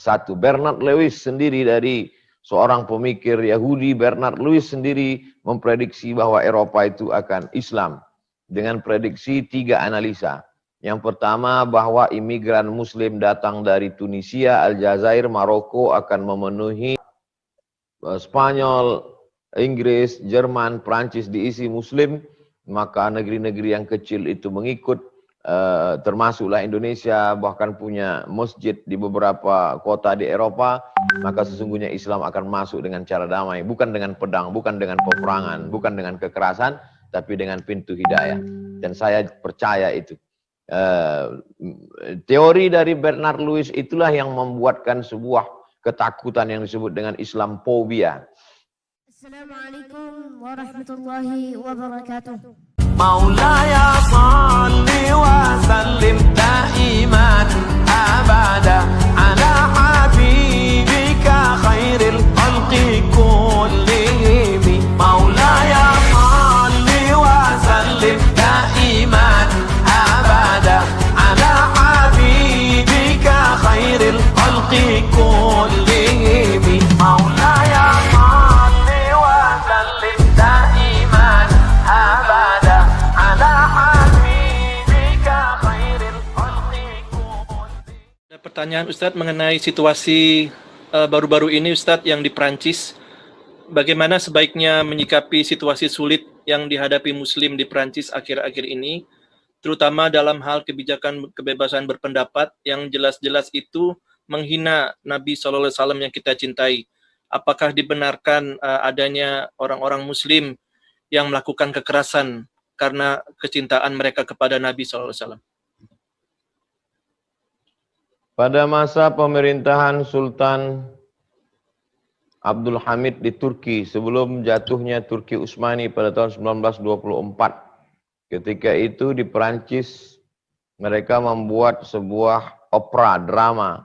Satu, Bernard Lewis sendiri dari seorang pemikir Yahudi, Bernard Lewis sendiri memprediksi bahwa Eropa itu akan Islam dengan prediksi 3 analisa. Yang pertama, bahwa imigran Muslim datang dari Tunisia, Aljazair, Maroko akan memenuhi Spanyol, Inggris, Jerman, Prancis diisi Muslim, maka negeri-negeri yang kecil itu mengikut, termasuklah Indonesia, bahkan punya masjid di beberapa kota di Eropa, maka sesungguhnya Islam akan masuk dengan cara damai, bukan dengan pedang, bukan dengan peperangan, bukan dengan kekerasan, tapi dengan pintu hidayah. Dan saya percaya itu. Teori dari Bernard Lewis itulah yang membuatkan sebuah ketakutan yang disebut dengan Islamophobia. Assalamualaikum warahmatullahi wabarakatuh. Maulaya salli wa sallim daiman abada ala habibika khairil khalqi kullihim. Maulaya salli wa sallim daiman abada ala habibika khairil khalqi kullihim. Maulaya salli wa sallim daiman abada ala habibika khairil khalqi kullihim. Ada pertanyaan Ustadz mengenai situasi baru-baru ini Ustadz yang di Prancis. Bagaimana sebaiknya menyikapi situasi sulit yang dihadapi Muslim di Prancis akhir-akhir ini, terutama dalam hal kebijakan kebebasan berpendapat yang jelas-jelas itu menghina Nabi SAW yang kita cintai. Apakah dibenarkan adanya orang-orang Muslim yang melakukan kekerasan karena kecintaan mereka kepada Nabi SAW? Pada masa pemerintahan Sultan Abdul Hamid di Turki, sebelum jatuhnya Turki Utsmani pada tahun 1924, ketika itu di Perancis mereka membuat sebuah opera drama.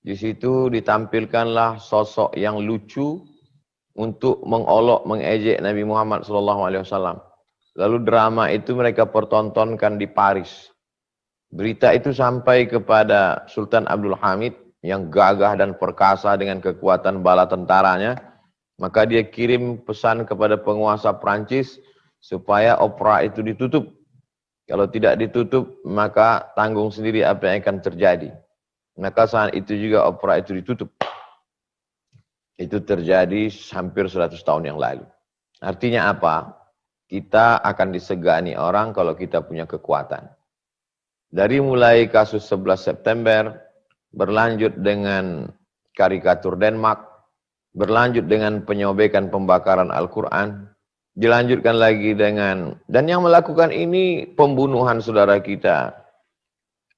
Di situ ditampilkanlah sosok yang lucu untuk mengolok, mengejek Nabi Muhammad SAW. Lalu drama itu mereka pertontonkan di Paris. Berita itu sampai kepada Sultan Abdul Hamid yang gagah dan perkasa dengan kekuatan bala tentaranya. Maka dia kirim pesan kepada penguasa Prancis supaya opera itu ditutup. Kalau tidak ditutup, maka tanggung sendiri apa yang akan terjadi. Maka saat itu juga opera itu ditutup. Itu terjadi hampir 100 tahun yang lalu. Artinya apa? Kita akan disegani orang kalau kita punya kekuatan. Dari mulai kasus 11 September, berlanjut dengan karikatur Denmark, berlanjut dengan penyobekan pembakaran Al-Quran, dilanjutkan lagi dengan, dan yang melakukan ini pembunuhan saudara kita,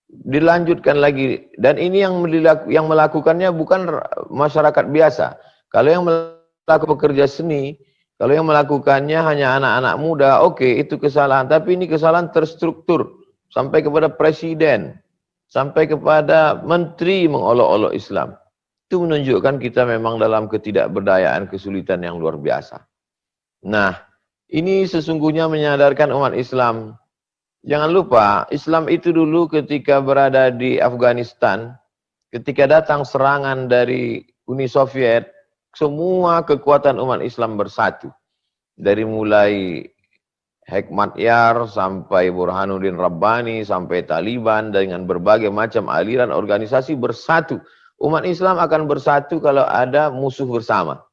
dilanjutkan lagi, dan ini yang melakukannya bukan masyarakat biasa. Kalau yang melakukan pekerja seni, kalau yang melakukannya hanya anak-anak muda, oke, itu kesalahan, tapi ini kesalahan terstruktur, sampai kepada presiden, sampai kepada menteri mengolok-olok Islam. Itu menunjukkan kita memang dalam ketidakberdayaan, kesulitan yang luar biasa. Nah, ini sesungguhnya menyadarkan umat Islam. Jangan lupa, Islam itu dulu ketika berada di Afghanistan, ketika datang serangan dari Uni Soviet, semua kekuatan umat Islam bersatu. Dari mulai Hekmatyar sampai Burhanuddin Rabbani, sampai Taliban, dengan berbagai macam aliran organisasi bersatu. Umat Islam akan bersatu kalau ada musuh bersama.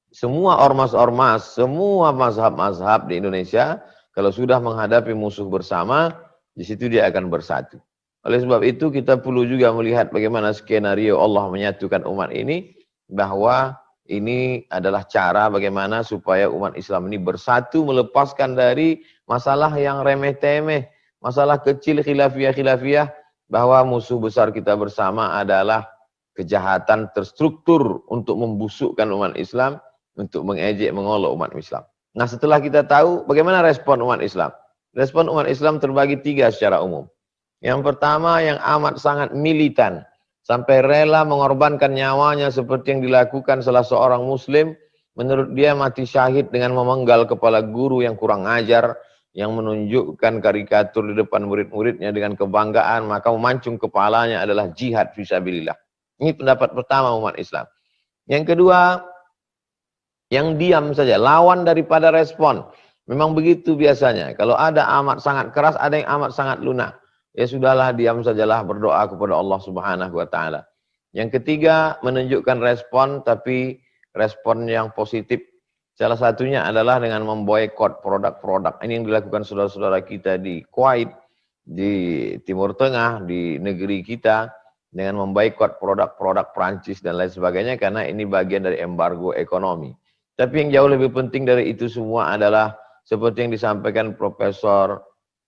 Semua ormas-ormas, semua mazhab-mazhab di Indonesia, kalau sudah menghadapi musuh bersama, di situ dia akan bersatu. Oleh sebab itu kita perlu juga melihat bagaimana skenario Allah menyatukan umat ini, bahwa ini adalah cara bagaimana supaya umat Islam ini bersatu, melepaskan dari masalah yang remeh-temeh, masalah kecil khilafiyah-khilafiyah, bahwa musuh besar kita bersama adalah kejahatan terstruktur untuk membusukkan umat Islam, untuk mengejek, mengolok umat Islam. Nah, setelah kita tahu bagaimana respon umat Islam. Respon umat Islam terbagi 3 secara umum. Yang pertama yang amat sangat militan, sampai rela mengorbankan nyawanya seperti yang dilakukan salah seorang muslim. Menurut dia mati syahid dengan memenggal kepala guru yang kurang ajar, yang menunjukkan karikatur di depan murid-muridnya dengan kebanggaan, maka memancung kepalanya adalah jihad fisabilillah. Ini pendapat pertama umat Islam. Yang kedua, yang diam saja, lawan daripada respon. Memang begitu biasanya. Kalau ada amat sangat keras, ada yang amat sangat lunak. Ya sudahlah, diam sajalah, berdoa kepada Allah Subhanahu wa taala. Yang ketiga, menunjukkan respon, tapi respon yang positif. Salah satunya adalah dengan memboikot produk-produk. Ini yang dilakukan saudara-saudara kita di Kuwait, di Timur Tengah, di negeri kita, dengan memboikot produk-produk Prancis dan lain sebagainya, karena ini bagian dari embargo ekonomi. Tapi yang jauh lebih penting dari itu semua adalah seperti yang disampaikan Profesor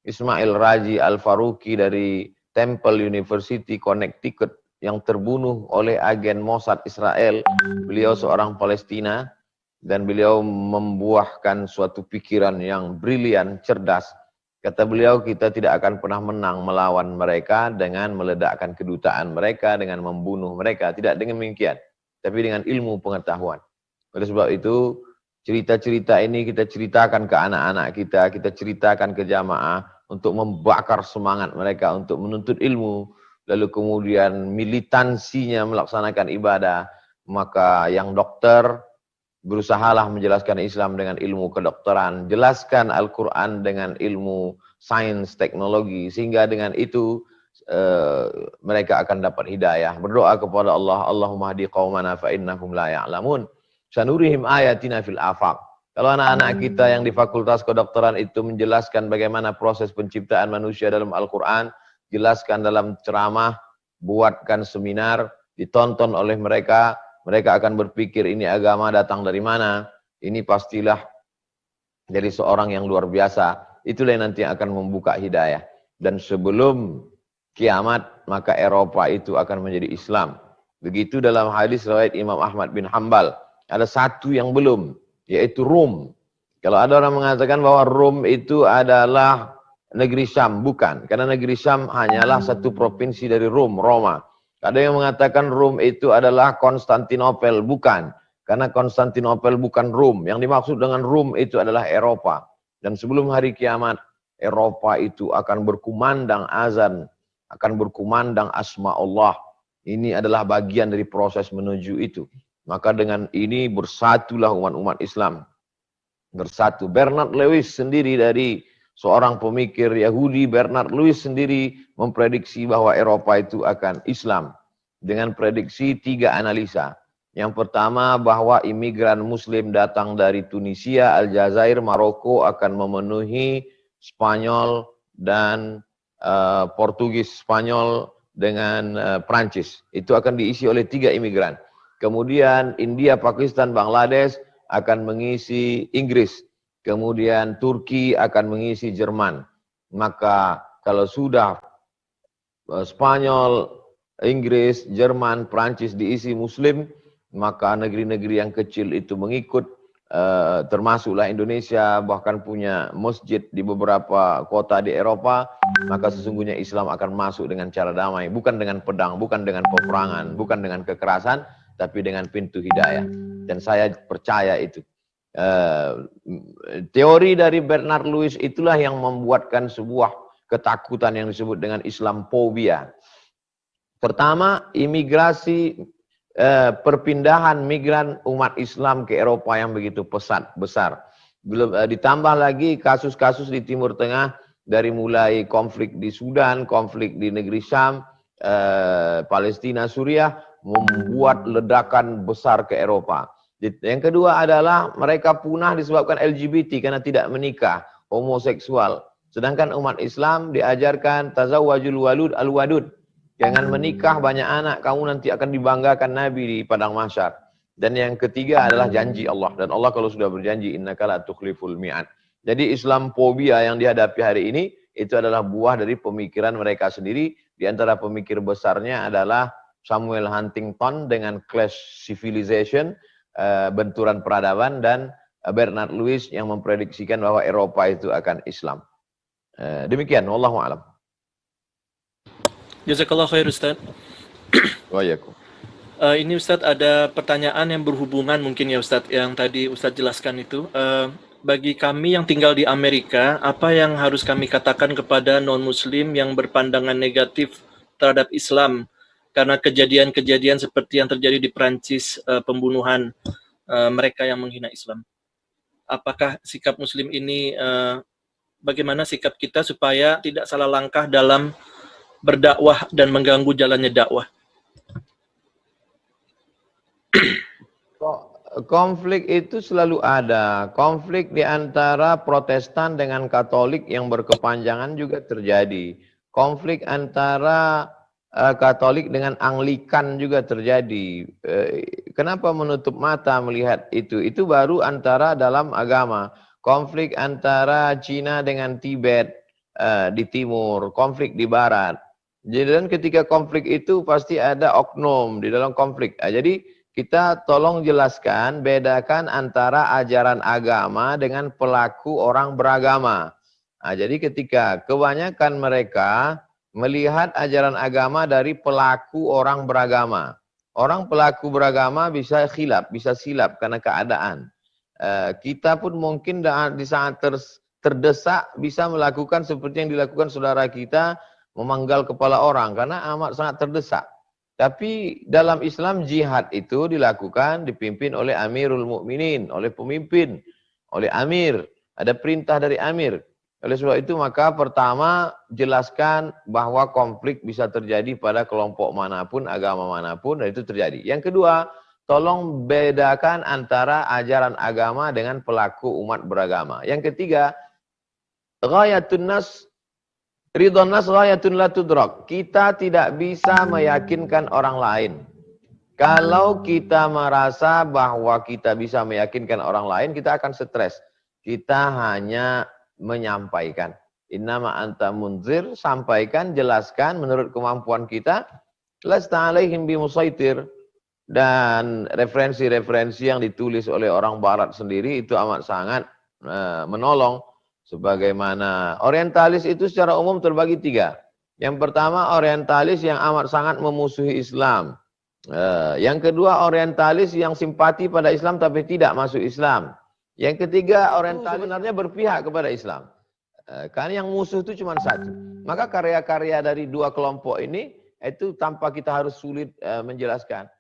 Ismail Raji Al-Faruqi dari Temple University, Connecticut, yang terbunuh oleh agen Mossad Israel. Beliau seorang Palestina dan beliau membuahkan suatu pikiran yang brilian, cerdas. Kata beliau, kita tidak akan pernah menang melawan mereka dengan meledakkan kedutaan mereka, dengan membunuh mereka. Tidak dengan demikian, tapi dengan ilmu pengetahuan. Oleh sebab itu, cerita-cerita ini kita ceritakan ke anak-anak kita ceritakan ke jamaah untuk membakar semangat mereka untuk menuntut ilmu, lalu kemudian militansinya melaksanakan ibadah. Maka yang dokter, berusahalah menjelaskan Islam dengan ilmu kedokteran, jelaskan Al-Quran dengan ilmu sains, teknologi, sehingga dengan itu mereka akan dapat hidayah. Berdoa kepada Allah, Allahumma hadi qaumana fa innahum la ya'lamun. Sanurihim ayatina fil afaq. Kalau anak-anak kita yang di fakultas kedokteran itu menjelaskan bagaimana proses penciptaan manusia dalam Al-Quran, jelaskan dalam ceramah, buatkan seminar, ditonton oleh mereka, mereka akan berpikir ini agama datang dari mana, ini pastilah dari seorang yang luar biasa. Itulah yang nanti akan membuka hidayah. Dan sebelum kiamat, maka Eropa itu akan menjadi Islam. Begitu dalam hadis riwayat Imam Ahmad bin Hanbal. Ada satu yang belum, yaitu Rom. Kalau ada orang mengatakan bahwa Rom itu adalah negeri Syam, bukan. Karena negeri Syam hanyalah satu provinsi dari Rom, Roma. Ada yang mengatakan Rom itu adalah Konstantinopel, bukan. Karena Konstantinopel bukan Rom. Yang dimaksud dengan Rom itu adalah Eropa. Dan sebelum hari kiamat, Eropa itu akan berkumandang azan, akan berkumandang asma Allah. Ini adalah bagian dari proses menuju itu. Maka dengan ini bersatulah umat-umat Islam. Bersatu. Bernard Lewis sendiri, dari seorang pemikir Yahudi, Bernard Lewis sendiri memprediksi bahwa Eropa itu akan Islam. Dengan prediksi 3 analisa. Yang pertama, bahwa imigran Muslim datang dari Tunisia, Aljazair, Maroko akan memenuhi Spanyol dan Portugis, Spanyol dengan Prancis. Itu akan diisi oleh 3 imigran. Kemudian India, Pakistan, Bangladesh akan mengisi Inggris. Kemudian Turki akan mengisi Jerman. Maka kalau sudah Spanyol, Inggris, Jerman, Prancis diisi Muslim, maka negeri-negeri yang kecil itu mengikut, termasuklah Indonesia, bahkan punya masjid di beberapa kota di Eropa, maka sesungguhnya Islam akan masuk dengan cara damai, bukan dengan pedang, bukan dengan peperangan, bukan dengan kekerasan, tapi dengan pintu hidayah. Dan saya percaya itu. Teori dari Bernard Lewis itulah yang membuatkan sebuah ketakutan yang disebut dengan Islamophobia. Pertama, imigrasi, perpindahan migran umat Islam ke Eropa yang begitu pesat, besar. Belum ditambah lagi kasus-kasus di Timur Tengah, dari mulai konflik di Sudan, konflik di negeri Syam, Palestina, Suriah, membuat ledakan besar ke Eropa. Yang kedua adalah mereka punah disebabkan LGBT karena tidak menikah, homoseksual. Sedangkan umat Islam diajarkan tazawwajul walud al-wadud. Jangan menikah banyak anak, kamu nanti akan dibanggakan Nabi di padang mahsyar. Dan yang ketiga adalah janji Allah. Dan Allah kalau sudah berjanji, innaka la tukhliful mi'ad. Jadi Islamophobia yang dihadapi hari ini, itu adalah buah dari pemikiran mereka sendiri. Di antara pemikir besarnya adalah Samuel Huntington dengan Clash Civilization, benturan peradaban, dan Bernard Lewis yang memprediksikan bahwa Eropa itu akan Islam. Demikian, wallahu a'lam. Jazakallah khair Ustaz. Waalaikumsalam. Ini Ustaz ada pertanyaan yang berhubungan mungkin ya Ustaz, yang tadi Ustaz jelaskan itu. Bagi kami yang tinggal di Amerika, apa yang harus kami katakan kepada non-muslim yang berpandangan negatif terhadap Islam karena kejadian-kejadian seperti yang terjadi di Prancis, pembunuhan mereka yang menghina Islam. Apakah sikap Muslim ini, bagaimana sikap kita supaya tidak salah langkah dalam berdakwah dan mengganggu jalannya dakwah? Konflik itu selalu ada. Konflik di antara Protestan dengan Katolik yang berkepanjangan juga terjadi. Konflik antara Katolik dengan Anglikan juga terjadi. Kenapa menutup mata melihat itu? Itu baru antara dalam agama. Konflik antara Cina dengan Tibet di timur, konflik di barat. Jadi dan ketika konflik itu pasti ada oknum di dalam konflik. Jadi kita tolong jelaskan, bedakan antara ajaran agama dengan pelaku orang beragama. Jadi ketika kebanyakan mereka melihat ajaran agama dari pelaku orang beragama. Orang pelaku beragama bisa khilaf, bisa silap karena keadaan. Kita pun mungkin di saat terdesak bisa melakukan seperti yang dilakukan saudara kita, memanggal kepala orang karena amat sangat terdesak. Tapi dalam Islam jihad itu dilakukan, dipimpin oleh Amirul Mukminin, oleh pemimpin, oleh Amir. Ada perintah dari Amir. Oleh sebab itu maka pertama jelaskan bahwa konflik bisa terjadi pada kelompok manapun, agama manapun, dan itu terjadi. Yang kedua, tolong bedakan antara ajaran agama dengan pelaku umat beragama. Yang ketiga, ghayatun nas ridhon nas ghayatun la tudrak. Kita tidak bisa meyakinkan orang lain. Kalau kita merasa bahwa kita bisa meyakinkan orang lain, kita akan stres. Kita hanya menyampaikan. Innama anta munzir, sampaikan, jelaskan menurut kemampuan kita. Lasta alaihim bimusaitir. Dan referensi-referensi yang ditulis oleh orang barat sendiri itu amat sangat menolong. Sebagaimana orientalis itu secara umum terbagi tiga. Yang pertama orientalis yang amat sangat memusuhi Islam. Yang kedua orientalis yang simpati pada Islam tapi tidak masuk Islam. Yang ketiga orientalis sebenarnya berpihak kepada Islam. Karena yang musuh itu cuma satu. Maka karya-karya dari dua kelompok ini itu tanpa kita harus sulit menjelaskan.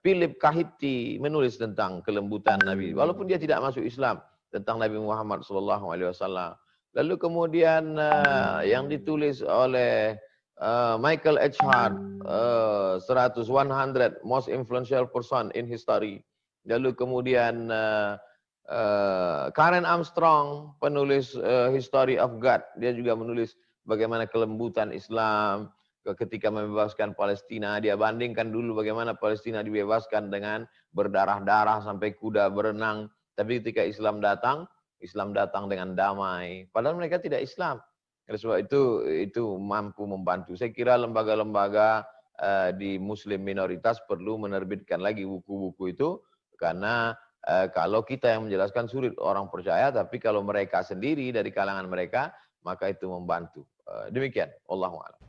Philip Kahiti menulis tentang kelembutan Nabi walaupun dia tidak masuk Islam, tentang Nabi Muhammad SAW. Lalu kemudian yang ditulis oleh Michael H. Hart, 100 most influential person in history. Lalu kemudian Karen Armstrong, penulis History of God, dia juga menulis bagaimana kelembutan Islam ketika membebaskan Palestina. Dia bandingkan dulu bagaimana Palestina dibebaskan dengan berdarah-darah sampai kuda berenang. Tapi ketika Islam datang dengan damai. Padahal mereka tidak Islam. Oleh sebab itu mampu membantu. Saya kira lembaga-lembaga di Muslim minoritas perlu menerbitkan lagi buku-buku itu. Karena kalau kita yang menjelaskan sulit orang percaya. Tapi kalau mereka sendiri dari kalangan mereka, maka itu membantu. Demikian. Wallahu a'lam.